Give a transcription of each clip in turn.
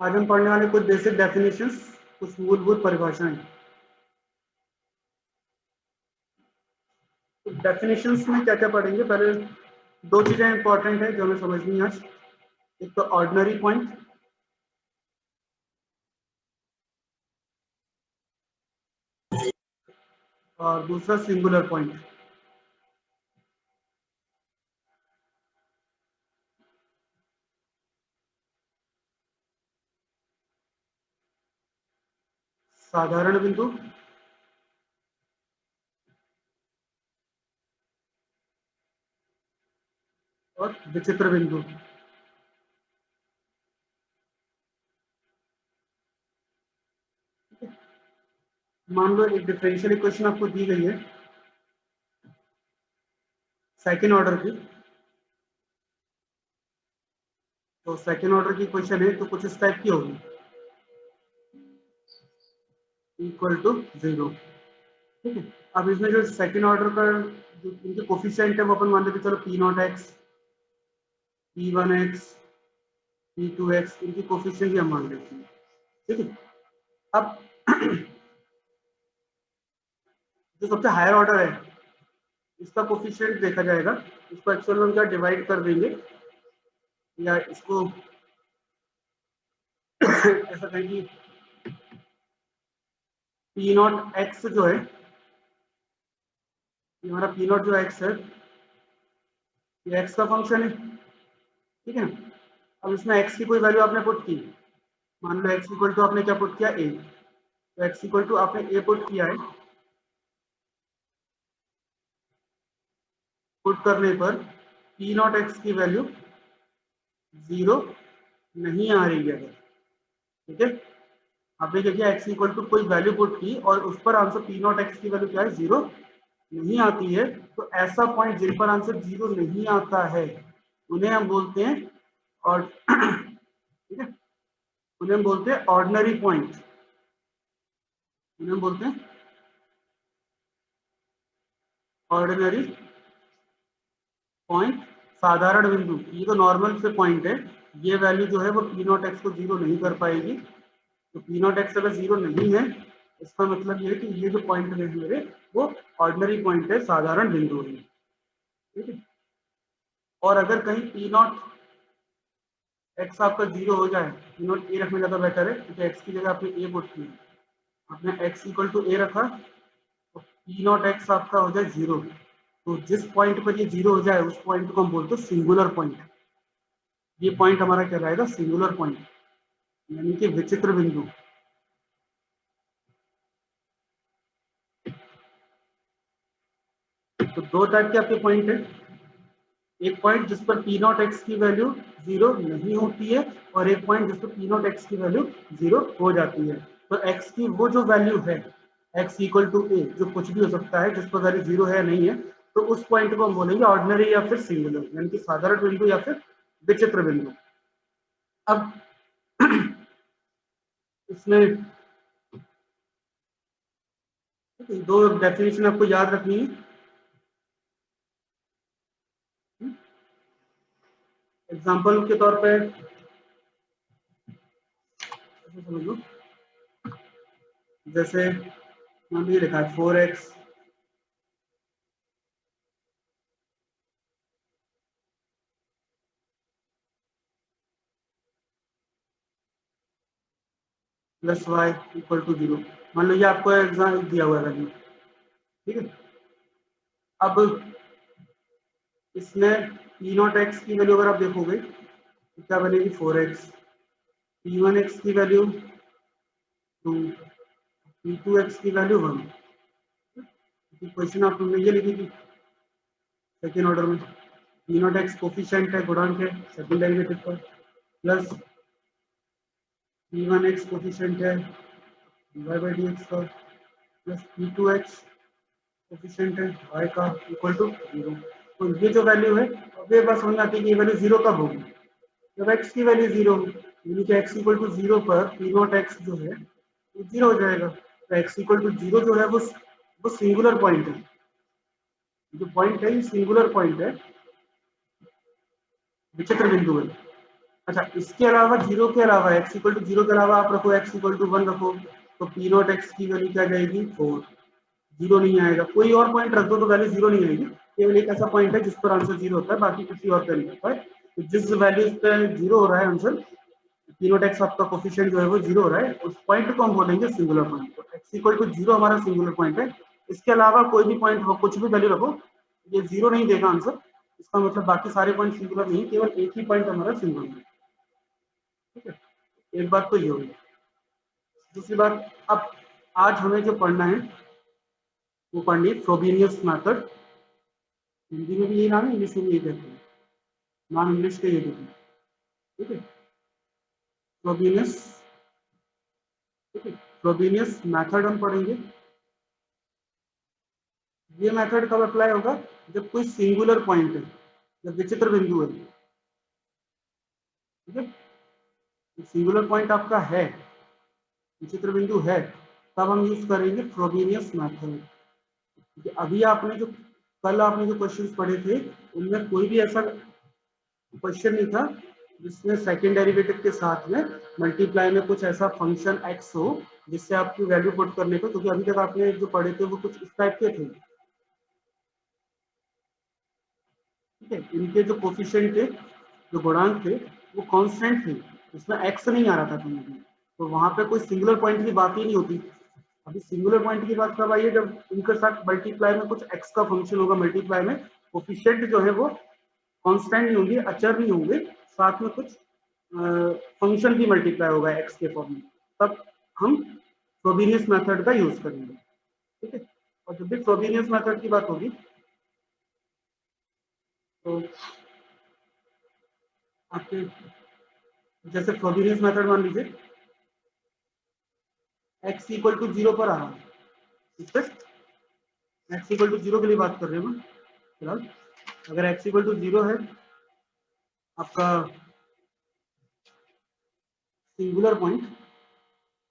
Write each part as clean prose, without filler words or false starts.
आज हम पढ़ने वाले कुछ बेसिक डेफिनेशंस, कुछ मूलभूत परिभाषाएं। तो डेफिनेशंस में क्या क्या पढ़ेंगे, पहले दो चीजें इंपॉर्टेंट है जो हमें समझनी है आज। एक तो ऑर्डिनरी पॉइंट और दूसरा सिंगुलर पॉइंट। साधारण बिंदु और विचित्र बिंदु। मान लो एक डिफरेंशियल इक्वेशन आपको दी गई है सेकेंड ऑर्डर की, तो सेकेंड ऑर्डर की इक्वेशन है तो कुछ इस टाइप की होगी, इक्वल टू 0। ठीक है, अब इसमें जो सेकेंड ऑर्डर का जो इनके कोफिशिएंट है वो अपन मान लेते चलो P0x, P1x, P2x, इनकी कोफिशिएंट ही हम मान लेते हैं। ठीक है, अब जो सबसे हायर ऑर्डर है इसका कोफिशिएंट देखा जाएगा। इसको एक्चुअल में क्या डिवाइड कर देंगे, या इसको ऐसा कहें कि P0x जो है, ये हमारा P0 जो x है ये x का फंक्शन है। ठीक है, अब इसमें x की कोई वैल्यू आपने पुट की, मान लो x इक्वल टू आपने क्या पुट किया, a, तो x इक्वल टू आपने a पुट किया है। पुट करने पर P0x की वैल्यू 0 नहीं आ रही है अगर, ठीक है, आपने क्या किया, x इक्वल टू कोई वैल्यू पुट की और उस पर आंसर P0x की वैल्यू क्या है, 0 नहीं आती है, तो ऐसा पॉइंट जिन पर आंसर 0 नहीं आता है उन्हें हम बोलते हैं, और ठीक है, उन्हें हम बोलते हैं ऑर्डिनरी पॉइंट। उन्हें हम बोलते हैं ऑर्डिनरी पॉइंट, साधारण बिंदु। ये तो नॉर्मल से पॉइंट है, ये वैल्यू जो है वो P0x को 0 नहीं कर पाएगी। तो P0x अगर 0 नहीं है इसका मतलब ये है कि ये जो पॉइंट है मेरे वो ऑर्डिनरी पॉइंट है, साधारण बिंदु है। ठीक है, और अगर कहीं P0x आपका 0 हो जाए, P0 a रखना ज़्यादा बेटर है क्योंकि x की जगह आपने a पुट की, आपने x इक्वल टू a रखा तो P0x आपका हो जाए 0। तो जिस पॉइंट पर ये 0 हो जाए उस पॉइंट को हम बोलते हैं सिंगुलर पॉइंट। ये पॉइंट हमारा क्या रहेगा, सिंगुलर पॉइंट, यानी कि विचित्र बिंदु। तो दो टाइप के आपके पॉइंट है, एक पॉइंट जिस पर P0x की वैल्यू 0 नहीं होती है और एक पॉइंट जिस पर P0x की वैल्यू 0 हो जाती है। तो x की वो जो वैल्यू है x इक्वल टू a, जो कुछ भी हो सकता है जिस पर वैल्यू 0 है नहीं है, तो उस पॉइंट को हम बोलेंगे ऑर्डिनरी या फिर सिंगुलर, यानी कि साधारण बिंदु या फिर विचित्र बिंदु। अब इसमें दो डेफिनेशन आपको याद रखनी है। एग्जाम्पल के तौर पे समझ लो, जैसे मान लीजिए लिखा है 4x plus Y equal to 0। मान लो ये आपको एग्जाम दिया हुआ है वैल्यू, ठीक है। अब इसमें P0x की वैल्यू अगर आप देखोगे तो क्या बनेगी, 4x, P1x की वैल्यू 2, P2x की वैल्यू 1। क्वेश्चन आपने ये लिखी थी सेकेंड ऑर्डर में, P0x कोफिशिएंट है, गुणांक है सेकेंड डेरिवेटिव पर, प्लस P1x कोफिशिएंट है dy by dx का, प्लस P2x कोफिशिएंट है y का, इक्वल टू 0। तो ये जो वैल्यू है, अब ये बात समझ में आती है कि ये वैल्यू 0 कब होगी, जब x की वैल्यू 0 होगी, यानी कि x इक्वल टू 0 पर P0x जो है वो 0 हो जाएगा। तो x इक्वल टू 0 जो है वो सिंगुलर पॉइंट है, जो पॉइंट है ये सिंगुलर पॉइंट है, विचित्र बिंदु है। अच्छा, इसके अलावा जीरो के अलावा एक्स इक्वल टू जीरो के अलावा आप रखो एक्स इक्वल टू 1 रखो, तो पी नॉट एक्स की वैल्यू क्या जाएगी 4, जीरो नहीं आएगा। कोई और पॉइंट रख दो तो वैल्यू जीरो नहीं आएगी, केवल एक ऐसा पॉइंट है जिस पर आंसर जीरो होता है, बाकी किसी और पे नहीं होता है। तो जिस वैल्यू पे जीरो हो रहा है आंसर, पी नॉट एक्स आपका कोफिशिएंट जो है वो जीरो हो रहा है, उस पॉइंट को हम बोलेंगे सिंगुलर पॉइंट। तो एक्स इक्वल टू जीरो हमारा सिंगुलर पॉइंट है। इसके अलावा कोई भी पॉइंट हो, कुछ भी वैल्यू रखो, ये जीरो नहीं देगा आंसर। इसका मतलब बाकी सारे पॉइंट सिंगुलर नहीं, केवल एक ही पॉइंट हमारा सिंगुलर है। ठीक है, एक बात तो ये होगी। दूसरी बात, अब आज हमें जो पढ़ना है वो पढ़नी है फ्रोबेनियस मेथड। हिंदी में भी यही नाम है, इंग्लिश में भी यही कहते हैं, नाम इंग्लिश का ये भी है। ठीक है, फ्रोबेनियस, ठीक है, फ्रोबेनियस मेथड हम पढ़ेंगे। ये मेथड कब अप्लाई होगा, जब कोई सिंगुलर पॉइंट है, जब विचित्र बिंदु है। ठीक है, सिंगुलर पॉइंट आपका है, विचित्र बिंदु है, तब हम यूज करेंगे फ्रोबेनियस मेथड। अभी आपने जो कल आपने जो क्वेश्चंस पढ़े थे, उनमें कोई भी ऐसा क्वेश्चन नहीं था जिसमें सेकंड डेरिवेटिव के साथ में मल्टीप्लाई में कुछ ऐसा फंक्शन एक्स हो जिससे आपकी वैल्यू पुट करने को, क्योंकि अभी तक आपने जो पढ़े थे वो कुछ इस टाइप के थे। ठीक है, इनके जो कोफिशिएंट थे, जो गुणांक थे, वो कांस्टेंट थे, उसमें एक्स नहीं आ रहा था कहीं भी, तो वहां पे कोई सिंगुलर पॉइंट की बात ही नहीं होती। अभी सिंगुलर पॉइंट की बात कब आई है, जब इनके साथ मल्टीप्लाई में कुछ एक्स का फंक्शन होगा, मल्टीप्लाई में कोफिशिएंट जो है वो कांस्टेंट नहीं होंगे, अचर नहीं होंगे, साथ में कुछ फंक्शन भी मल्टीप्लाई होगा एक्स के फॉर्म में, तब हम फ्रोबेनियस मेथड का यूज करेंगे। ठीक है, और जब भी फ्रोबेनियस मेथड की बात होगी तो आपके, जैसे फ्रोबेनियस मेथड मान लीजिए एक्स इक्वल टू जीरो पर आ रहा है, ठीक है, एक्स इक्वल टू जीरो के लिए बात कर रहे हैं फिलहाल। अगर एक्स इक्वल टू जीरो है आपका सिंगुलर पॉइंट,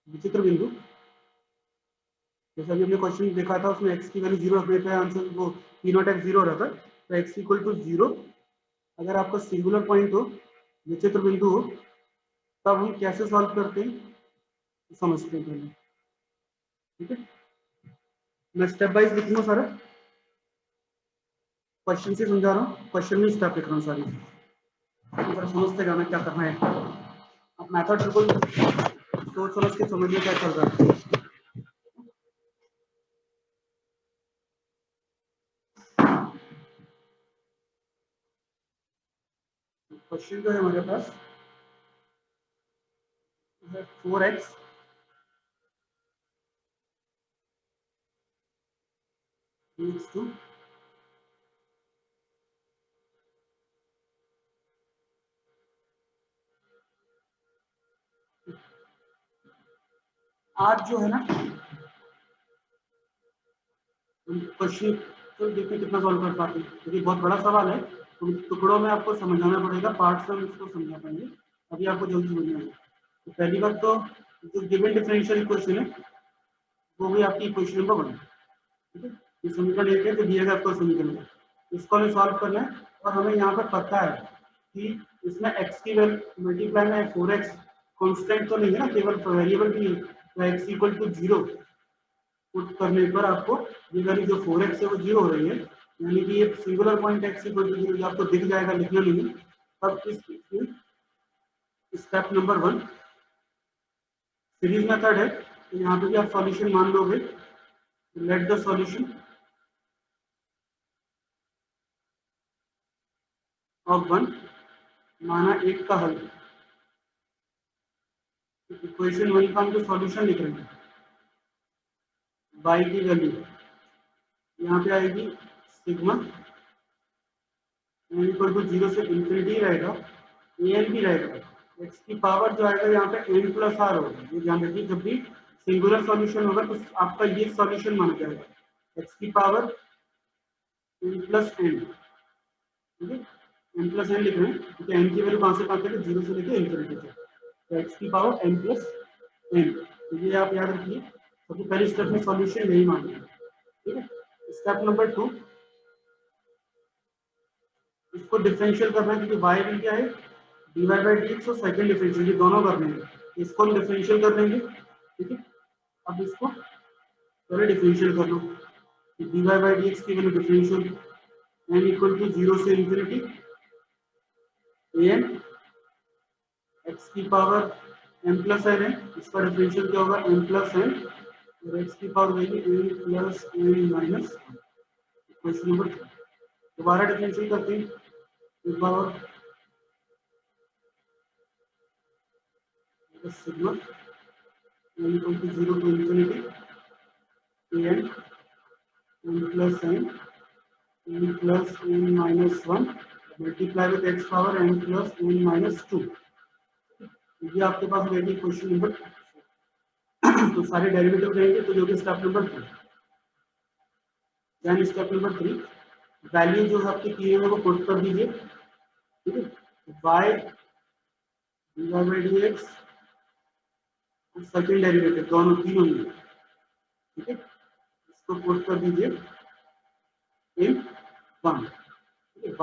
विचित्र बिंदु, जैसे अभी हमने क्वेश्चन देखा था उसमें एक्स की वैल्यू जीरो रखने पे आंसर वो पी नॉट एक्स जीरो रहता है, तो एक्स इक्वल टू जीरो अगर आपका सिंगुलर पॉइंट हो, विचित्र बिंदु हो, तब हम कैसे सॉल्व करते हैं समझते हैं पहले। ठीक है, मैं स्टेप वाइज लिखूंगा सारा, क्वेश्चन से समझा रहा हूँ, क्वेश्चन में स्टेप लिख रहा हूँ सारी, तो समझते जाना क्या करना है। अब मेथड बिल्कुल सोच समझ के समझिए क्या चल रहा है। क्वेश्चन जो है हमारे पास 4x leads to आज जो है ना क्वेश्चन, तो देखिए कितना सॉल्व कर पाते हैं, क्योंकि बहुत बड़ा सवाल है, तो टुकड़ों में आपको समझाना पड़ेगा, पार्ट्स में इसको समझा पाएंगे, अभी आपको जल्दी समझना है। तो पहली बात तो जो गिवन डिफरेंशियल इक्वेशन है वो भी आपकी इक्वेशन नंबर 1। ठीक है, ये समीकरण एक है जो दिया गया आपको समीकरण, इसको हमें सॉल्व करना है, और हमें यहाँ पर पता है कि इसमें x की वैल्यू मल्टीप्लाई में 4x कांस्टेंट तो नहीं है ना, केवल वेरिएबल भी है, तो x equal to zero put करने पर आपको ये वैल्यू जो 4x है वो जीरो हो रही है, यानी कि ये singular point x equal to zero आपको दिख जाएगा, लिखना नहीं है। अब इस स्टेप नंबर 1 सीरीज मेथड है, तो यहाँ पे भी आप सॉल्यूशन मान लोगे, लेट द सॉल्यूशन ऑफ 1, माना एक का हल, इक्वेशन 1 का हम जो सॉल्यूशन लिख रहे हैं, y की वैल्यू यहाँ पे आएगी sigma n equal to zero से इंफिनिटी रहेगा, an भी रहेगा, x की पावर जो आएगा यहाँ पे n प्लस आर होगा। ये ध्यान रखिए, जब भी सिंगुलर सॉल्यूशन होगा तो आपका ये सॉल्यूशन माना जाएगा, x की पावर n प्लस n। ठीक है, n प्लस n लिख रहे हैं क्योंकि n की वैल्यू कहाँ से कहाँ तक, जीरो से लेकर इंफिनिटी तक, तो x की पावर n प्लस n, तो ये आप याद रखिए, सबसे पहले स्टेप में सॉल्यूशन नहीं मानिए। ठीक है, स्टेप नंबर 2 इसको डिफरेंशियल करना है, क्योंकि y भी क्या है d Y by D x और सेकेंड डिफरेंशियल, ये दोनों कर लेंगे, इसको हम डिफरेंशियल कर लेंगे, ठीक है। अब इसको पहले डिफरेंशियल कर लो, D Y by D X की value differential N equal to 0 से इंफिनिटी एन एक्स की पावर एम प्लस एन है, इसका डिफरेंशियल क्या होगा एम प्लस एन, और एक्स की पावर देगी N plus N minus. Question number 3 दोबारा डिफरेंशियल करते हैं, एक बार और sigma N equal to 0 to infinity N N plus N plus N minus 1 multiply with x power N plus N minus 2। ये आपके पास रहेगी क्वेश्चन नंबर तो सारे डेरिवेटिव रहेंगे, तो जो कि step number 2। Then step number 3 value जो आपके दिए हुए वो पुट कर दीजिए, ठीक है। y dy by D x second derivative दोनों तीनों ही, ठीक है, इसको पुट कर दीजिए इन 1, ठीक है। y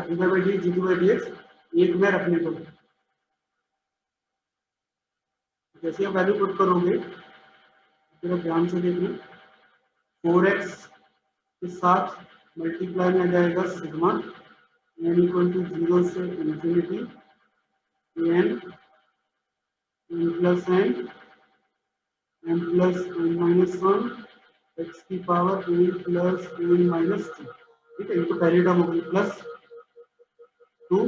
dy by D D by D x एक में रखने को, जैसे आप वैल्यू पुट करोगे फिर ध्यान से देखना 4x के साथ मल्टीप्लाई में आ जाएगा सिग्मा एन इक्वल टू 0 से infinity N N plus N minus 1 X की power N plus N minus 2, ठीक है। इनको पहली टर्म होगी plus 2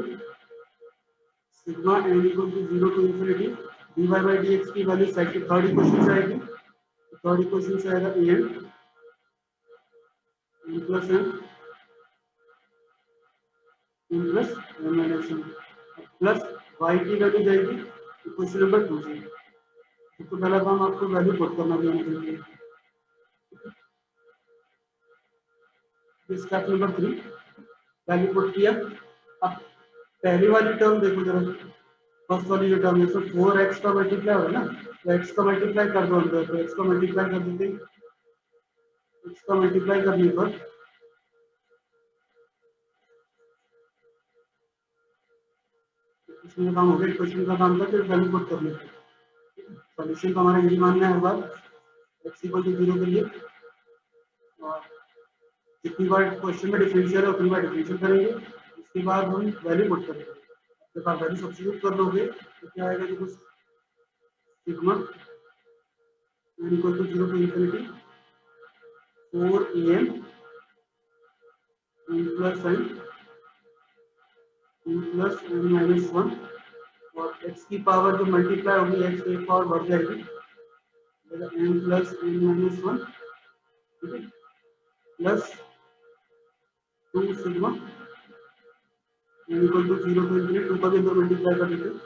sigma N equal to 0 to infinity D Y by D X की वैल्यू सेकंड थर्ड इक्वेशन से आएगी, थर्ड इक्वेशन से आएगा N N plus N plus N minus 1 plus Y की वैल्यू जाएगी इक्वेशन नंबर 2 से। सबसे पहला काम आपको वैल्यू पुट करना भी आना चाहिए। स्टेप नंबर 3 वैल्यू पुट किया। अब पहली वाली टर्म देखो जरा, फर्स्ट वाली जो टर्म है इसमें 4x का मल्टीप्लाई हो रहा है ना, तो x का मल्टीप्लाई कर दो अंदर, तो x का मल्टीप्लाई कर देते हैं, x का मल्टीप्लाई करने पर इसमें काम हो गया, इक्वेशन का काम था, फिर वैल्यू पुट कर लेते हैं। सॉल्यूशन का हमारा यही मानना है, हर बार x इक्वल टू 0 के लिए, और जितनी बार क्वेश्चन में डिफरेंशियल है उतनी बार डिफरेंशियल करेंगे, उसके बाद हम वैल्यू पुट करेंगे। जब आप वैल्यू सब्स्टिट्यूट कर दोगे तो क्या आएगा, देखो sigma n equal to 0 to infinity 4 n plus n plus n minus 1, और x की पावर जो मल्टीप्लाई होगी x की पावर बढ़ जाएगी n प्लस n माइनस 1, ठीक है, plus 2 sigma n equal to 0 to infinity 2 का भी अंदर मल्टीप्लाई कर देते हैं,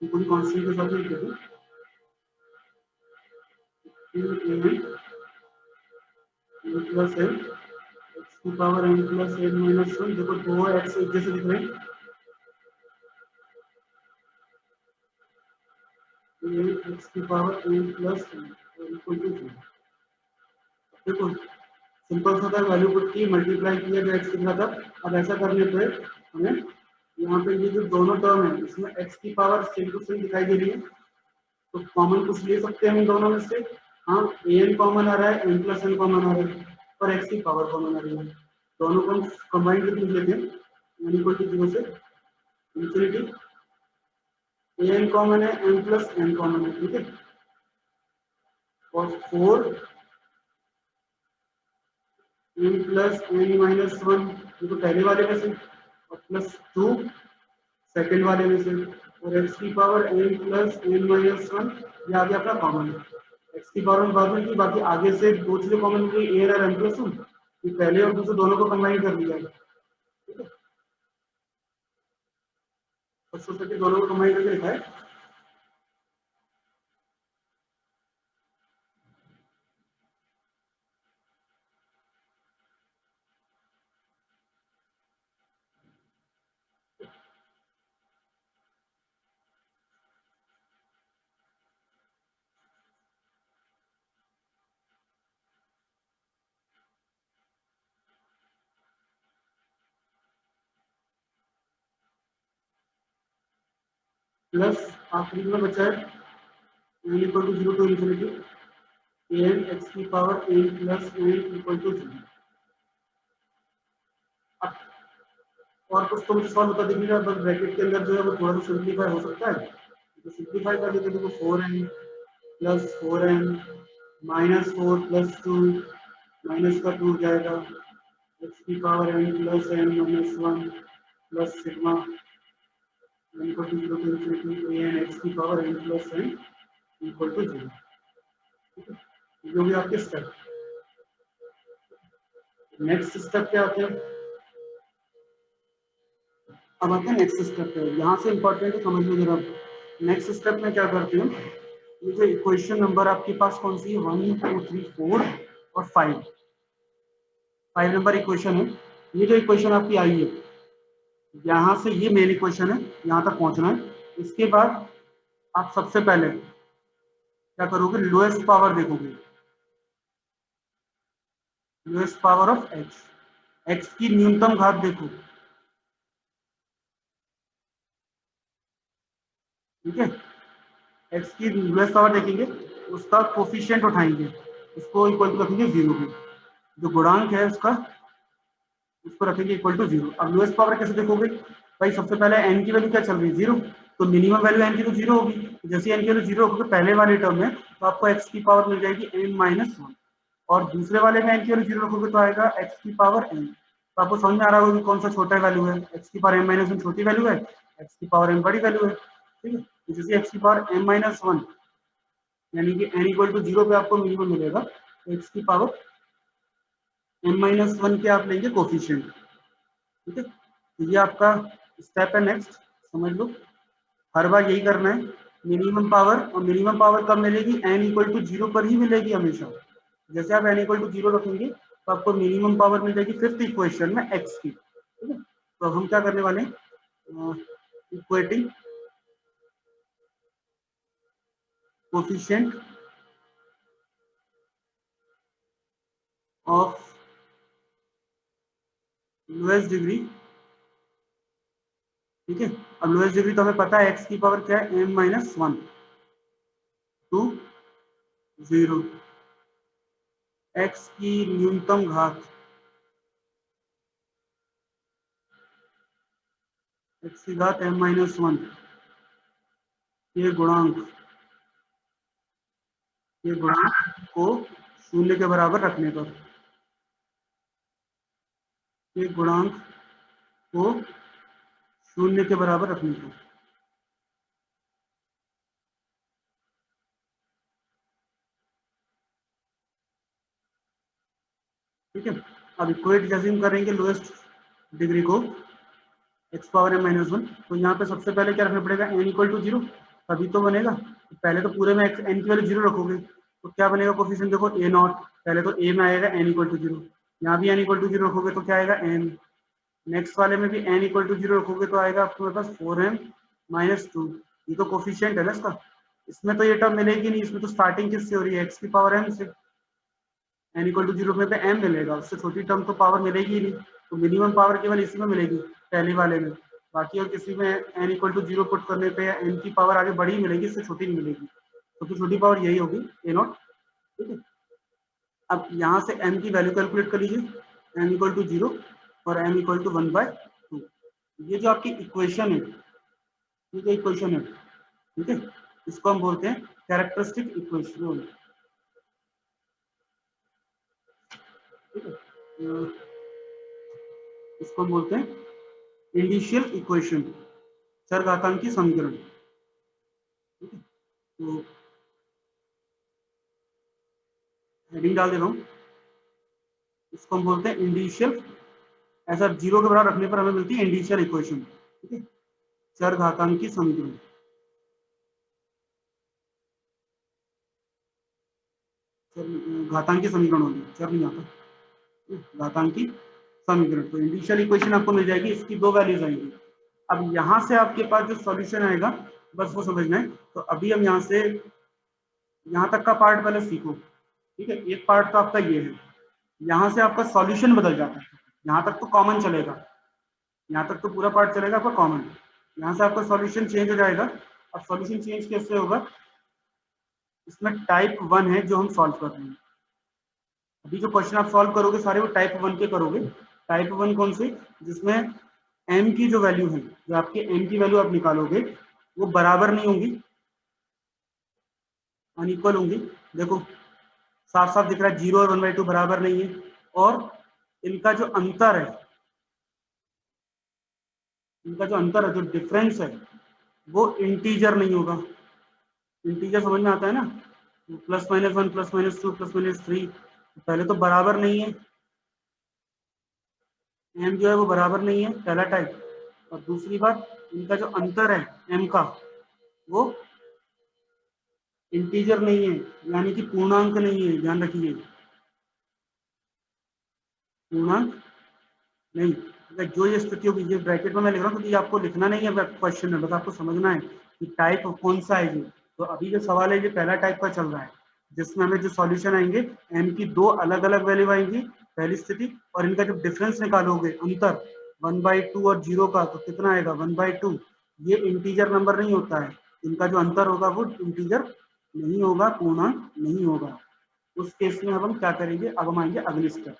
पूरी कांस्टेंट के साथ लिख देते हैं 2 प्लस n x की power n plus n minus 1। देखो दो x एक जैसे दिख रहे हैं, x की power n plus n equal to 0। देखो सिंपल सा था, वैल्यू पुट की, मल्टीप्लाई किया जो x दिखा था। अब ऐसा करने पे हमें यहाँ पे ये जो दोनों टर्म है इसमें x की पावर सेम टू सेम दिखाई दे रही है, तो कॉमन कुछ ले सकते हैं हम इन दोनों में से। हाँ an कॉमन आ रहा है, n प्लस n कॉमन आ रहा है, और x की पावर कॉमन आ रही है, दोनों को हम कंबाइन करके लिख लेते हैं n इक्वल टू 0 से इंफिनिटी an कॉमन है, n प्लस n कॉमन है, ठीक है, और 4 n प्लस n माइनस 1 ये तो पहले वाले में से, और प्लस 2 सेकेंड वाले में से, और x की power n plus n minus 1 ये आगे अपना कॉमन है। x की पावर बाद में की, बाकी आगे से दो चीजें कॉमन हो गई a और n प्लस 1, ये पहले और दूसरे दोनों को कंबाइन कर लिया है, ठीक है, फर्स्ट और सेकंड दोनों को कंबाइन करके लिखा है। प्लस आखिरी में बचा है n equal to 0 to infinity an x की power n plus n equal to 0। अब और कुछ तो मुझे सॉल्व होता दिख नहीं रहा, बस ब्रैकेट के अंदर जो है वो थोड़ा सा सिंप्लीफाई हो सकता है, तो सिंप्लीफाई कर देते देखो 4n plus 4n minus 4 plus 2 minus का 2 जाएगा x की power n plus n minus 1 plus sigma n equal to 0 to infinity an x की power n plus n equal to 0। जो भी आपके स्टेप। नेक्स्ट स्टेप क्या आते हैं? अब आते हैं नेक्स्ट स्टेप पे। यहाँ से इंपॉर्टेंट है, समझ लो जरा। नेक्स्ट स्टेप में क्या करते हैं, ये जो इक्वेशन नंबर आपके पास कौन सी है 1 2 3 4 और 5 नंबर इक्वेशन है। ये जो इक्वेशन आपकी आई है, यहाँ से ये मेन इक्वेशन है, यहाँ तक पहुंचना है। इसके बाद आप सबसे पहले क्या करोगे, लोएस्ट पावर देखोगे, lowest power of x, x की न्यूनतम घात देखो, ठीक है। एक्स की लोएस्ट पावर देखेंगे, उसका कोफिशिएंट उठाएंगे, उसको इक्वल टू रखेंगे 0 पे, जो गुणांक है उसका उसको रखेंगे इक्वल टू 0। अब लोएस्ट पावर कैसे देखोगे भाई, सबसे पहले n की वैल्यू क्या चल रही है 0, तो मिनिमम वैल्यू n की तो 0 होगी। जैसे n की वैल्यू 0 होगी पहले वाले टर्म में, तो आपको x की पावर मिल जाएगी n माइनस 1, और दूसरे वाले में n की वैल्यू 0 रखोगे तो आएगा x की पावर n। तो आपको समझ में आ रहा होगा कि कौन सा छोटा वैल्यू है, x की पावर n माइनस 1 छोटी वैल्यू है, x की पावर n बड़ी वैल्यू है, ठीक है। तो जैसे x की पावर n माइनस 1 यानी कि n इक्वल टू 0 पे आपको मिनिमम मिलेगा, तो x की पावर n माइनस 1 के आप लेंगे कोफिशिएंट, ठीक है। तो ये आपका स्टेप है नेक्स्ट, समझ लो। हर बार यही करना है, मिनिमम पावर, और मिनिमम पावर कब मिलेगी, n इक्वल टू 0 पर ही मिलेगी हमेशा। जैसे आप n इक्वल टू 0 रखेंगे तो आपको मिनिमम पावर मिल जाएगी फिफ्थ इक्वेशन में x की, ठीक है। तो हम क्या करने वाले हैं, equating coefficient of lowest degree, ठीक है। अब लोएस्ट डिग्री तो हमें पता है x की पावर क्या है, m माइनस 1 टू 0, x की न्यूनतम घात, x की घात m माइनस 1, ये गुणांक को शून्य के बराबर रखने पर, ये गुणांक को शून्य के बराबर रखने पर, ठीक है। अब इक्वेट जैसे हम करेंगे लोएस्ट डिग्री को x पावर m माइनस 1, तो यहाँ पे सबसे पहले क्या रखना पड़ेगा, n इक्वल टू 0, तभी तो बनेगा। तो पहले तो पूरे में n की वैल्यू 0 रखोगे तो क्या बनेगा कोफिशिएंट, देखो a नॉट, पहले तो a में आएगा n इक्वल टू 0, यहाँ भी n इक्वल टू 0 रखोगे तो क्या आएगा n, नेक्स्ट वाले में भी n इक्वल टू 0 रखोगे तो आएगा आपके पास 4m माइनस 2, ये तो कोफिशिएंट है ना इसका। इसमें तो ये टर्म मिलेगी नहीं, इसमें तो स्टार्टिंग किससे हो रही है, x की पावर m से, n इक्वल टू 0 पे m मिलेगा, उससे छोटी टर्म तो पावर मिलेगी ही नहीं। तो मिनिमम पावर केवल इसी में मिलेगी, पहले वाले में, बाकी और किसी में n इक्वल टू 0 पुट करने पे n की पावर आगे बड़ी मिलेगी, इससे छोटी नहीं मिलेगी। तो छोटी पावर यही होगी a नॉट, ठीक है। अब यहाँ से m की वैल्यू कैलकुलेट कर लीजिए, m इक्वल टू 0 और m इक्वल टू 1/2। ये जो आपकी इक्वेशन है, ये जो इक्वेशन है, ठीक है, इसको हम बोलते हैं कैरेक्टरिस्टिक इक्वेशन, ठीक है। इसको हम बोलते हैं इंडिशियल इक्वेशन, चरघातांकी समीकरण, ठीक है। तो हेडिंग डाल दे रहा हूं, इसको हम बोलते हैं इंडिशियल, ऐसा 0 के बराबर रखने पर हमें मिलती है इंडिशियल इक्वेशन, ठीक है, चरघातांकी समीकरण, घातांकी समीकरण होगी, चर नहीं आता, घातांकी समीकरण। तो इंडिशियल इक्वेशन आपको मिल जाएगी, इसकी दो वैल्यूज आएंगी। अब यहाँ से आपके पास जो सॉल्यूशन आएगा बस वो समझना है। तो अभी हम यहाँ से यहाँ तक का पार्ट पहले सीखो, ठीक है। एक पार्ट तो आपका ये है, यहाँ से आपका सॉल्यूशन बदल जाता है, यहाँ तक तो कॉमन चलेगा, यहाँ तक तो पूरा पार्ट चलेगा आपका कॉमन, यहाँ से आपका सॉल्यूशन चेंज हो जाएगा। अब सॉल्यूशन चेंज कैसे होगा, इसमें टाइप 1 है जो हम सॉल्व कर रहे हैं। अभी जो क्वेश्चन आप सॉल्व करोगे सारे वो टाइप 1 के करोगे। टाइप 1 कौन से, जिसमें m की जो वैल्यू है, जो आपके m की वैल्यू आप निकालोगे वो बराबर नहीं होंगी, अनइक्वल होंगी। देखो साफ साफ दिख रहा है 0 और 1/2 बराबर नहीं है, और इनका जो अंतर है, इनका जो अंतर है, जो डिफरेंस है, वो इंटीजर नहीं होगा। इंटीजर समझ में आता है ना, +-1 +-2 +-3, पहले तो बराबर नहीं है, m जो है वो बराबर नहीं है, पहला टाइप। और दूसरी बात, इनका जो अंतर है m का, वो इंटीजर नहीं है, यानी कि पूर्णांक नहीं है, ध्यान रखिए, पूर्णांक नहीं। अगर जो ये स्थिति होगी, ये ब्रैकेट में मैं लिख रहा हूँ क्योंकि आपको लिखना नहीं है क्वेश्चन में, बस आपको समझना है कि टाइप कौन सा है ये। तो अभी जो सवाल है ये पहला टाइप का चल रहा है, जिसमें हमें जो सॉल्यूशन आएंगे, m की दो अलग अलग वैल्यू आएंगी पहली स्थिति, और इनका जब डिफरेंस निकालोगे, अंतर 1/2 और 0 का, तो कितना आएगा 1/2। ये इंटीजर नंबर नहीं होता है, इनका जो अंतर होगा वो इंटीजर नहीं होगा, पूर्णांक नहीं होगा। उस केस में अब हम क्या करेंगे, अब हम आएंगे अगली स्टेप।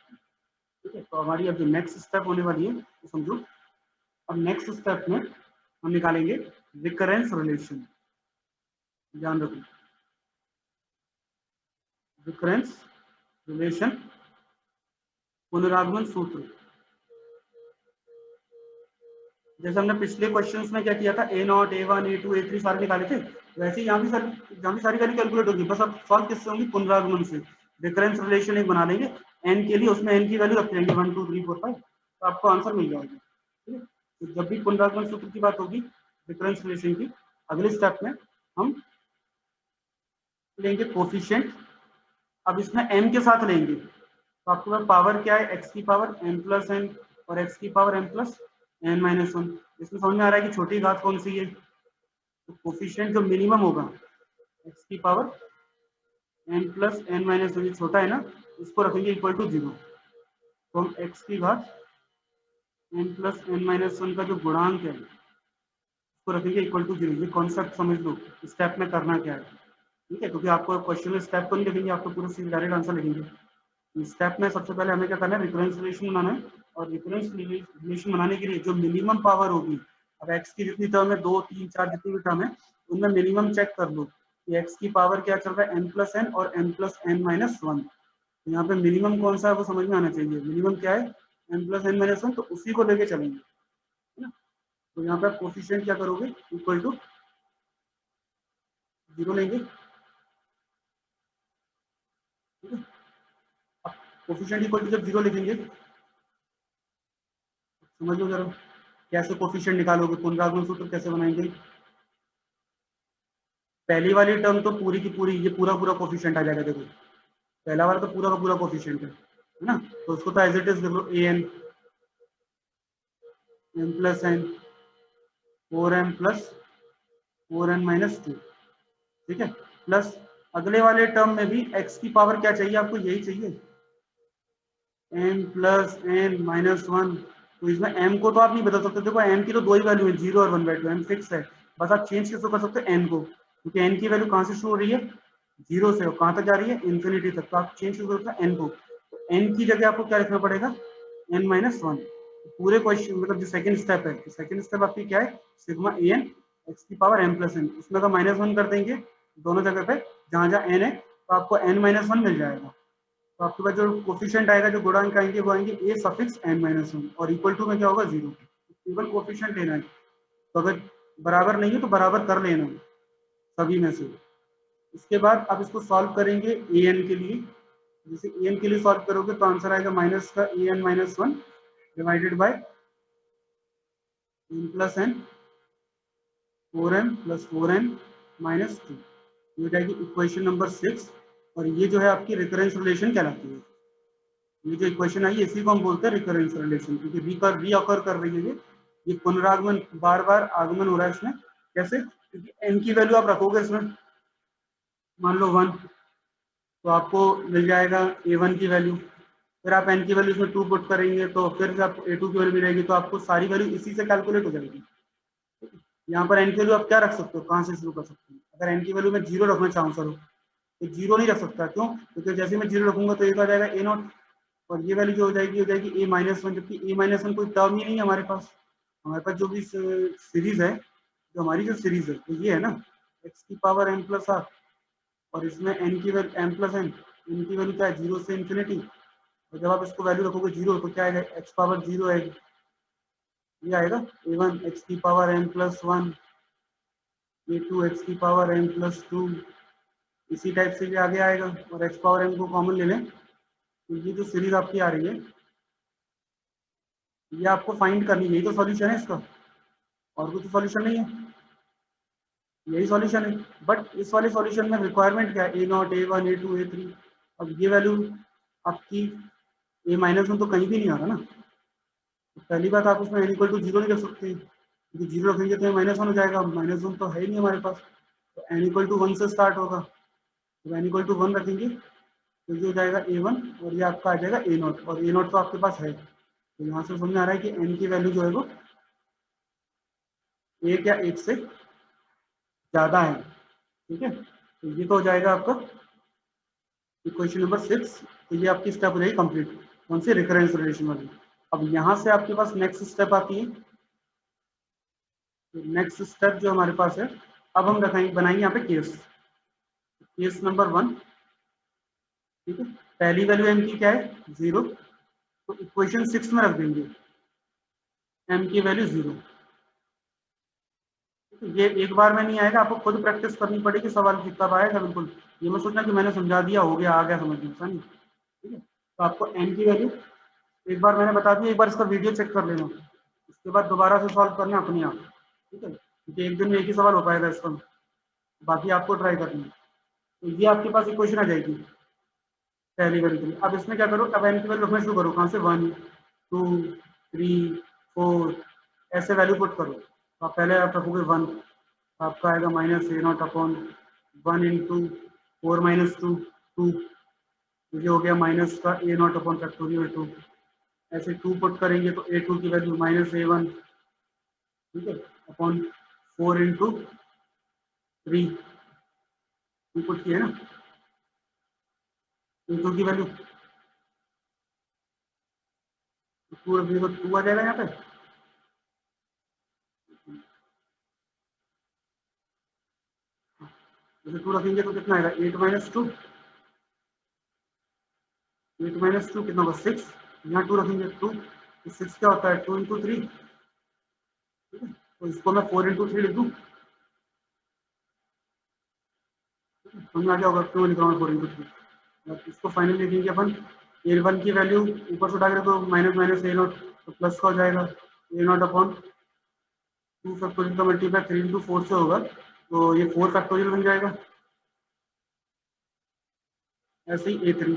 ठीक है, तो हमारी अब जो नेक्स्ट स्टेप होने वाली है तो समझो, अब नेक्स्ट स्टेप में हम निकालेंगे रिकरेंस रिलेशन। ध्यान रखो, रिकरेंस रिलेशन, पुनरागमन सूत्र। जैसे हमने पिछले क्वेश्चंस में क्या किया था, A0 A1 A2 A3 सारे निकाले थे, वैसे यहाँ भी सारी वैल्यू कैलकुलेट होगी, बस अब सॉल्व किससे होंगी, पुनरागमन से। रिकरेंस रिलेशन एक बना लेंगे n के लिए, उसमें n की वैल्यू रख लेंगे 1 2 3 4 5, तो आपको आंसर मिल जाएगा। ठीक है, तो जब भी पुनरागमन सूत्र की बात होगी रिकरेंस रिलेशन की, अगले स्टेप में हम लेंगे कोफिशिएंट। अब इसमें m के साथ लेंगे, तो आपके पास पावर क्या है, x की पावर m+n और x की पावर m+n-1। इसमें समझ में आ रहा है कि छोटी घात कौन सी है, तो कोफिशिएंट जो मिनिमम होगा x की पावर m+n-1, ये छोटा है ना, इसको रखेंगे इक्वल टू 0। तो हम x की घात m+n-1 का जो गुणांक है उसको रखेंगे इक्वल टू 0। ये कॉन्सेप्ट समझ लो, स्टेप में करना क्या है। ठीक है, क्योंकि आपको क्वेश्चन में स्टेप को नहीं लिखेंगे, आपको पूरा सीधे डायरेक्ट आंसर लिखेंगे। स्टेप में सबसे पहले हमें क्या करना है, रिकरेंस रिलेशन बनाना है, और रिकरेंस रिलेशन बनाने के लिए जो मिनिमम पावर होगी, अब x की जितनी टर्म है, 2 3 4 जितनी भी टर्म है, उनमें मिनिमम चेक कर लो कि x की पावर क्या चल रहा है, m+n और m+n-1। यहाँ पे मिनिमम कौन सा है वो समझ में आना चाहिए। मिनिमम क्या है, m+n-1, तो उसी को लेके चलेंगे, है ना। तो यहाँ पे आप कोफिशिएंट क्या करोगे, इक्वल टू 0 लेंगे। ठीक है, अब कोफिशिएंट इक्वल टू जब 0 लिखेंगे, समझ लो जरा कैसे कोफिशिएंट निकालोगे, पुनरागमन सूत्र कैसे बनाएंगे। पहली वाली टर्म तो पूरी की पूरी, ये पूरा पूरा कोफिशिएंट आ जाएगा। देखो पहला वाला तो पूरा का पूरा कोफिशिएंट है ना, तो उसको तो एज इट इज लिख लो, an m+n 4m+4n-2। ठीक है, प्लस अगले वाले टर्म में भी x की पावर क्या चाहिए आपको, यही चाहिए m+n-1। तो इसमें m को तो आप नहीं बदल सकते, देखो m की तो दो ही वैल्यू है, 0 और 1/2, m फिक्स है। बस आप चेंज किसको कर सकते हो, n को, क्योंकि n की वैल्यू कहाँ से शुरू हो रही है, 0 से, और कहाँ तक जा रही है, इन्फिनिटी तक। तो आप चेंज किसको कर सकते हो, n को। तो n की जगह आपको क्या लिखना पड़ेगा, n-1। पूरे क्वेश्चन मतलब जो सेकंड स्टेप है, तो सेकंड स्टेप आपकी क्या है, सिग्मा an x की पावर m+n, उसमें का -1 कर देंगे दोनों जगह पे, जहां जहां n है, तो आपको n-1 मिल जाएगा। तो आपके पास जो कोफिशिएंट आएगा, जो गुणांक आएंगे, वो आएंगे a सफिक्स n-1, और इक्वल टू में क्या होगा, 0। केवल कोफिशिएंट लेना है, तो अगर बराबर नहीं है तो बराबर कर लेना सभी में से। इसके बाद अब इसको सॉल्व करेंगे an के लिए। जैसे an के लिए सॉल्व करोगे तो आंसर आएगा माइनस का an-1 divided by m+n 4m+4n-2। ये जाएगी इक्वेशन नंबर 6, और ये जो है आपकी रिकरेंस रिलेशन कहलाती है। ये जो इक्वेशन आई है इसी को हम बोलते हैं रिकरेंस रिलेशन, क्योंकि रीअकर कर रही है ये पुनरागमन, बार बार आगमन हो रहा है इसमें। कैसे, क्योंकि n की वैल्यू आप रखोगे इसमें, मान लो 1, तो आपको मिल जाएगा a1 की वैल्यू, फिर आप n की वैल्यू इसमें 2 पुट करेंगे तो फिर आपको a2 की वैल्यू मिलेगी, तो आपको सारी वैल्यू इसी से कैलकुलेट हो जाएगी। यहाँ पर एन की वैल्यू आप क्या रख सकते हो, कहाँ से शुरू कर सकते हो। अगर एन की वैल्यू मैं 0 रखना चाहूँ सर तो 0 नहीं रख सकता, क्यों, क्योंकि जैसे मैं 0 रखूंगा तो एक आ जाएगा ए नॉट, और ये वैल्यू जो हो जाएगी ए माइनस वन, जबकि ए माइनस वन कोई टर्म ही नहीं है हमारे पास। हमारे पास जो भी सीरीज है, जो हमारी जो सीरीज है तो ये है ना एक्स की पावर एम प्लस आर, और इसमें एन की वैल्यू एम प्लस एन की वैल्यू क्या है 0 से इन्फिनिटी, और जब आप इसको वैल्यू रखोगे 0 तो क्या आएगा एक्स पावर 0 आएगी, ये आएगा ए वन एक्स की पावर एम प्लस वन, ए टू एक्स की पावर एम प्लस टू, इसी टाइप से भी आगे आएगा। और एक्स पावर एम को कॉमन ले लें तो ये जो सीरीज आपकी आ रही है ये आपको फाइंड करनी है, यही तो सॉल्यूशन है इसका, और कुछ तो सॉल्यूशन नहीं है, यही सॉल्यूशन है। बट इस वाले सॉल्यूशन में रिक्वायरमेंट क्या है, A naught A one A two A three. अब ये वैल्यू आपकी ए माइनस वन तो कहीं भी नहीं आ रहा ना, तो पहली बात आप उसमें एन इक्वल टू 0 नहीं रख सकते, क्योंकि 0 रखेंगे तो माइनस वन हो जाएगा, माइनस वन तो है ही नहीं हमारे पास, तो एन इक्वल टू 1 से स्टार्ट होगा, तो एन इक्वल टू 1 रखेंगे तो ये हो जाएगा ए वन, और ये आपका आ जाएगा ए नॉट, और ए नॉट तो आपके पास है, तो यहाँ से समझ आ रहा है कि एन की वैल्यू जो है वो एक या एक से ज्यादा है, ठीक है। तो ये तो हो जाएगा आपका इक्वेशन नंबर 6, तो ये आपकी स्टेप हो जाएगी कंप्लीट, कौन सी, रिकरेंस रिलेशन वाली। अब यहाँ से आपके पास नेक्स्ट स्टेप आती है, नेक्स्ट स्टेप जो हमारे पास है, अब हम बनाएंगे यहाँ पे केस नंबर 1, ठीक है। पहली वैल्यू एम की क्या है 0, तो इक्वेशन 6 में रख देंगे एम की वैल्यू 0। ये एक बार में नहीं आएगा, आपको खुद प्रैक्टिस करनी पड़ेगी, सवाल तब आएगा बिल्कुल। ये मत सोचना कि मैंने समझा दिया हो गया आ गया समझ में, समझ, ठीक है। तो आपको एम की वैल्यू एक बार मैंने बता दिया, एक बार इसका वीडियो चेक कर लेना, उसके बाद दोबारा से सॉल्व करना अपने आप, ठीक है, क्योंकि एक दिन में एक ही सवाल हो पाएगा इसका, बाकी आपको ट्राई करनी है। तो ये आपके पास इक्वेशन आ जाएगी पहली वैल्यू के लिए। अब इसमें क्या करो, अब एन की वैल्यू रखना शुरू करो, कहाँ से 1 2 3 4 ऐसे वैल्यू पुट करो। तो आप पहले आप रखोगे 1, आपका आएगा minus A naught upon 1 into 4 minus 2 2, ये हो गया माइनस का ए नॉट अपॉन फैक्टोरियल 2, ऐसे 2 पुट करेंगे तो ए टू की वैल्यू माइनस ए वन, ठीक है, अपॉन 4 इंटू 3, पुट किया है ना, ए टू की वैल्यू 2 रखिए तो 2 आ जाएगा यहाँ पे, जैसे 2 रखेंगे तो कितना आएगा 8 माइनस 2, 8 माइनस 2 कितना होगा 6, यहाँ 2 रखेंगे 2, तो 6 क्या होता है 2 इंटू 3, ठीक है, तो इसको मैं 4 इंटू 3 लिख दूँ, समझ आ गया होगा क्यों लिख रहा हूँ 4 इंटू 3। इसको फाइनल लिखेंगे अपन, ए वन की वैल्यू ऊपर से उठाकर तो माइनस माइनस ए नॉट, तो प्लस का हो जाएगा ए नॉट अपॉन 2 फैक्टोरियल का मल्टीप्लाई 3 इंटू 4 से होगा, तो ये 4 फैक्टोरियल बन जाएगा, ऐसे ही ए3,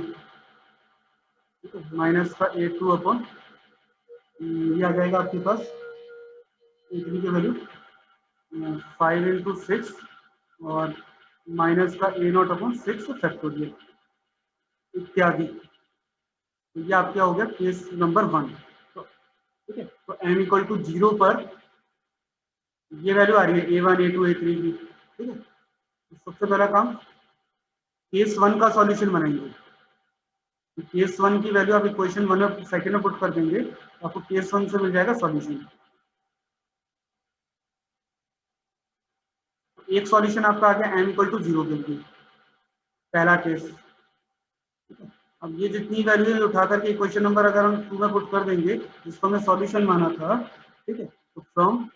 ठीक है, माइनस का ए2 अपॉन ये आ जाएगा आपके पास ए3 की वैल्यू 5 इंटू 6, और माइनस का ए नॉट अपॉन 6 फैक्टोरियल इत्यादि। तो ये आपका हो गया केस नंबर 1, तो ठीक है। तो एम इक्वल टू 0 पर ये वैल्यू आ रही है ए1 ए2 ए3 की, ठीक है। तो सबसे पहला काम केस 1 का सॉल्यूशन बनाएंगे, तो केस 1 की वैल्यू आप इक्वेशन 1 में सेकंड में पुट कर देंगे, तो आपको केस 1 से मिल जाएगा सॉल्यूशन। एक सॉल्यूशन आपका आ गया एम इक्वल टू 0 के लिए, पहला केस। अब ये जितनी वैल्यू है उठा करके इक्वेशन नंबर अगर हम 2 में पुट कर देंगे, जिसको हमने सॉल्यूशन माना था, ठीक है, तो फ्रॉम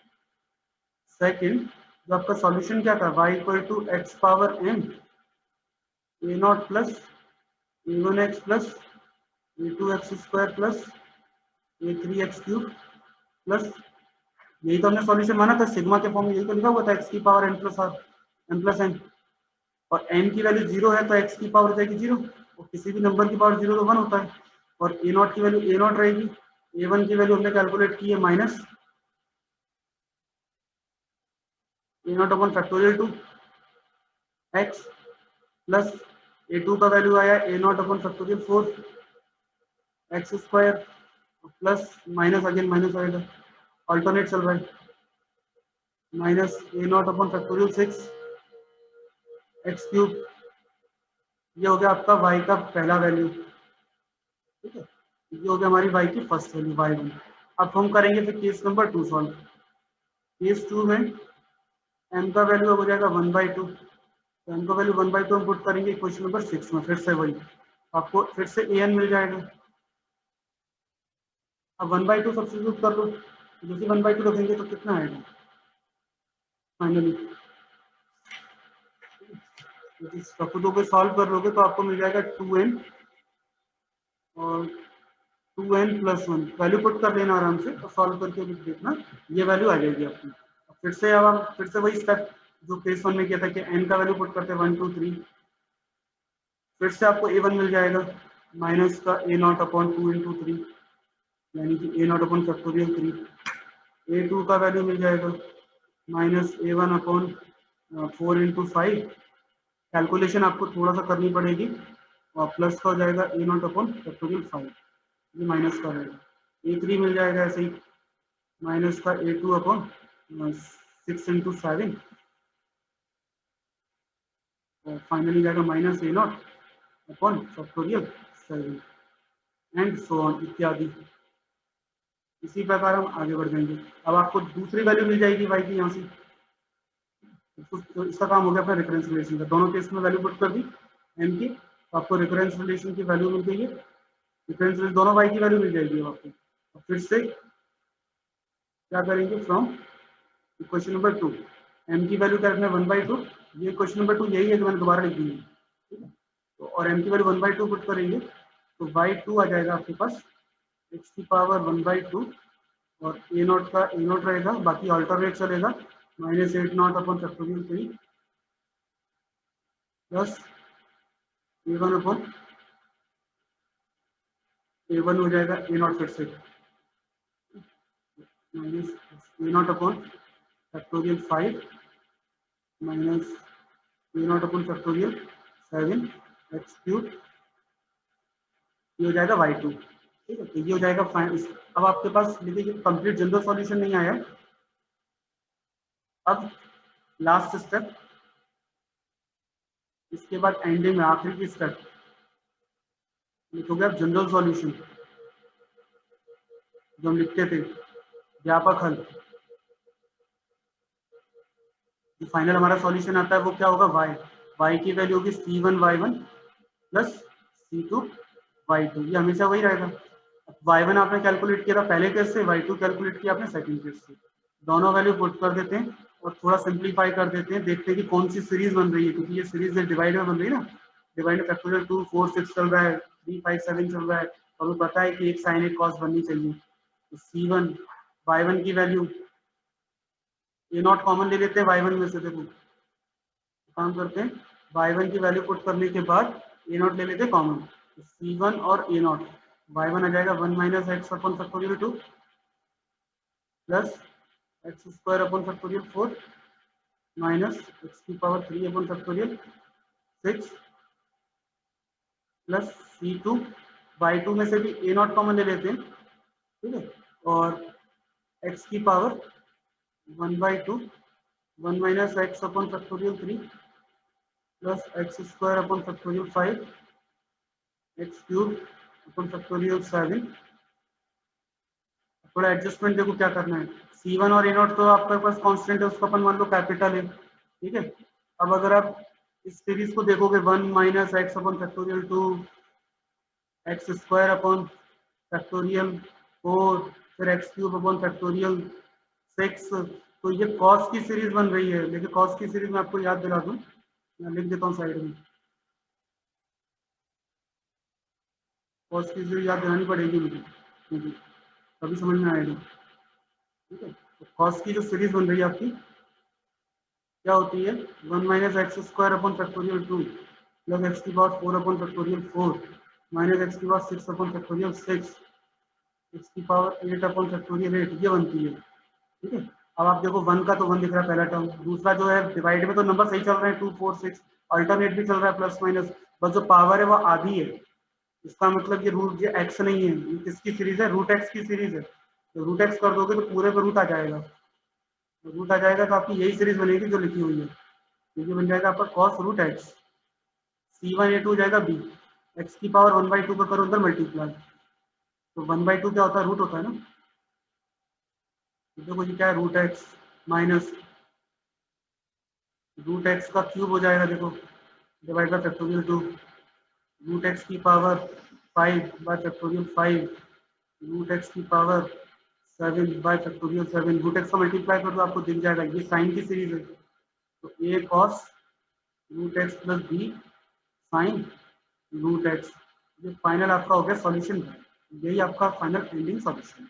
सेकंड जो आपका सॉल्यूशन क्या था y equal to x power m a not plus a one x plus A two x square plus a three x cube plus, यही तो हमने सॉल्यूशन माना था, सिग्मा के फॉर्म में यही तो लिखा हुआ था एक्स की power n plus r m plus N, और n की वैल्यू 0 है तो x की पावर हो जाएगी 0, और किसी भी नंबर की पावर 0 तो 1 होता है, और ए नॉट की वैल्यू ए नॉट रहेगी, ए वन की वैल्यू हमने कैलकुलेट की है minus A naught upon factorial 2 X plus A two का वैल्यू आया A naught upon factorial 4 X square plus minus again minus आएगा, अल्टरनेट चल रहा है, minus A naught upon factorial 6 X cube, ये हो गया आपका y का पहला वैल्यू, ठीक है। ये हो गया हमारी y की फर्स्ट वैल्यू y1। अब हम करेंगे फिर केस नंबर 2 सॉल्व। केस 2 में m का वैल्यू हो जाएगा 1/2, तो m का वैल्यू 1/2 हम पुट करेंगे क्वेश्चन नंबर 6 में, फिर से वही आपको फिर से an मिल जाएगा। अब 1/2 सब्स्टिट्यूट कर लो, जैसे 1/2 रखेंगे तो कितना आएगा फाइनली, खुदों को सॉल्व कर लोगे तो आपको मिल जाएगा 2n और 2n+1, वैल्यू पुट कर लेना आराम से और सॉल्व करके भी देखना, ये वैल्यू आ जाएगी आपकी। फिर से अब हम फिर से वही स्टेप जो केस 1 में किया था कि n का वैल्यू पुट करते हैं 1 2 3, फिर से आपको a1 मिल जाएगा माइनस का a नॉट अपॉन 2 इंटू 3, यानी कि a not upon factorial 3, a2 का वैल्यू मिल जाएगा minus a1 upon 4 into 5, calculation आपको थोड़ा सा करनी पड़ेगी, और प्लस का हो जाएगा a नॉट अपॉन फैक्टोरियल 5, ये माइनस का रहेगा, a3 मिल जाएगा ऐसे ही माइनस का a2 अपॉन 6 इंटू 7, और फाइनली जाएगा minus a not upon factorial 7 and so on इत्यादि। इसी प्रकार हम आगे बढ़ जाएंगे। अब आपको दूसरी वैल्यू मिल जाएगी y की यहाँ से, तो इसका काम हो गया अपना रिफरेंस रिलेशन का, दोनों केस में वैल्यू पुट कर दी m की, तो आपको रिफरेंस रिलेशन की वैल्यू मिल गई है, डिफरेंस दोनों y की वैल्यू मिल जाएगी आपको। और फिर से क्या करेंगे फ्रॉम क्वेश्चन नंबर 2, m की वैल्यू क्या रखना है 1/2, ये क्वेश्चन नंबर 2 यही है जो मैंने दोबारा लिख दी है, ठीक है। तो और m की वैल्यू 1/2 पुट करेंगे तो y2 आ जाएगा आपके पास x की पावर 1/2, और ए नॉट का ए नॉट रहेगा, बाकी अल्टरनेट चलेगा minus 8 not upon factorial 3 plus a1 upon a1 हो जाएगा ए नॉट फिर से minus A naught upon factorial 5 minus A naught upon factorial 7 x cube, ये हो जाएगा y2, ठीक है। तो ये हो जाएगा फाइन। अब आपके पास देखिए कंप्लीट जनरल सॉल्यूशन नहीं आया। अब लास्ट स्टेप, इसके बाद एंडिंग में आखिरी की स्टेप लिखोगे आप जनरल सॉल्यूशन, जो हम लिखते थे व्यापक हल। जो फाइनल हमारा सॉल्यूशन आता है वो क्या होगा y की वैल्यू होगी c1 y1 plus c2 y2, ये हमेशा वही रहेगा। y1 आपने कैलकुलेट किया था पहले केस से, y2 कैलकुलेट किया आपने सेकंड केस से, दोनों वैल्यू पुट कर देते हैं और थोड़ा सिंप्लीफाई कर देते हैं, देखते हैं कि कौन सी सीरीज बन रही है, क्योंकि ये सीरीज डिवाइड में बन रही है ना, डिवाइड में फैक्टोरियल 2 4 6 चल रहा है, 3 5 7 चल रहा है, और हमें पता है कि एक साइन एक कॉस बननी चाहिए। तो c1 y1 की वैल्यू ए नॉट कॉमन ले लेते हैं y1 में से, देखो काम करते हैं, y1 की वैल्यू पुट करने के बाद ए नॉट ले लेते हैं कॉमन, तो c1 और ए नॉट, y1 आ जाएगा 1 minus X upon factorial 2 plus X square upon factorial 4 minus X की power 3 upon factorial 6 plus c2, y2 में से भी ए नॉट कॉमन ले लेते हैं, ठीक है, और x की power 1/2 1 minus X upon factorial 3 plus X square upon factorial 5 x cube upon factorial 7। थोड़ा एडजस्टमेंट देखो क्या करना है, c1 और a0 तो आपके पास कांस्टेंट है, उसका अपन मान लो कैपिटल है, ठीक है। अब अगर आप इस सीरीज को देखोगे 1 minus X upon factorial 2 x square upon factorial 4 फिर एक्स क्यूब अपॉन फैक्टोरियल 6, तो ये कॉस की सीरीज बन रही है। लेकिन कॉस की सीरीज में आपको याद दिला दूं, मैं लिख देता हूँ साइड में, कॉस की सीरीज याद दिलानी पड़ेगी मुझे क्योंकि तभी समझ में आएगा, ठीक है। तो कॉस की जो सीरीज बन रही है आपकी क्या होती है 1 minus X square upon factorial 2 plus X की power 4 upon factorial 4 minus X की पावर 6 अपॉन फैक्टोरियल 6 एक्स की पावर 8 अपॉन फैक्टोरियल 8, ये बनती है, ठीक है। अब आप देखो 1 का तो 1 दिख रहा है पहला टर्म, दूसरा जो है डिवाइड में तो नंबर सही चल रहे हैं 2 4 6, अल्टरनेट भी चल रहा है प्लस माइनस, बस जो पावर है वो आधी है, इसका मतलब ये रूट ये एक्स नहीं है, ये किसकी सीरीज है रूट एक्स की सीरीज है, तो रूट एक्स कर दोगे तो पूरे पर रूट आ जाएगा, रूट आ जाएगा तो आपकी यही सीरीज बनेगी जो लिखी हुई है, ये बन जाएगा आपका cos root x, C1 A2 हो जाएगा b, एक्स की पावर 1/2 पर करो अंदर मल्टीप्लाई, तो 1/2 क्या होता है, रूट होता है ना। तो देखो ये क्या है, root X minus root X का क्यूब हो जाएगा, देखो divide by factorial 2, root X की power 5 by factorial 5, root X की power 7 by factorial 7, root X का मल्टीप्लाई कर दो आपको दिख जाएगा, ये साइन की सीरीज है, तो a cos root x plus b sine root x, ये फाइनल आपका हो गया सॉल्यूशन, यही आपका फाइनल एंडिंग सॉल्यूशन।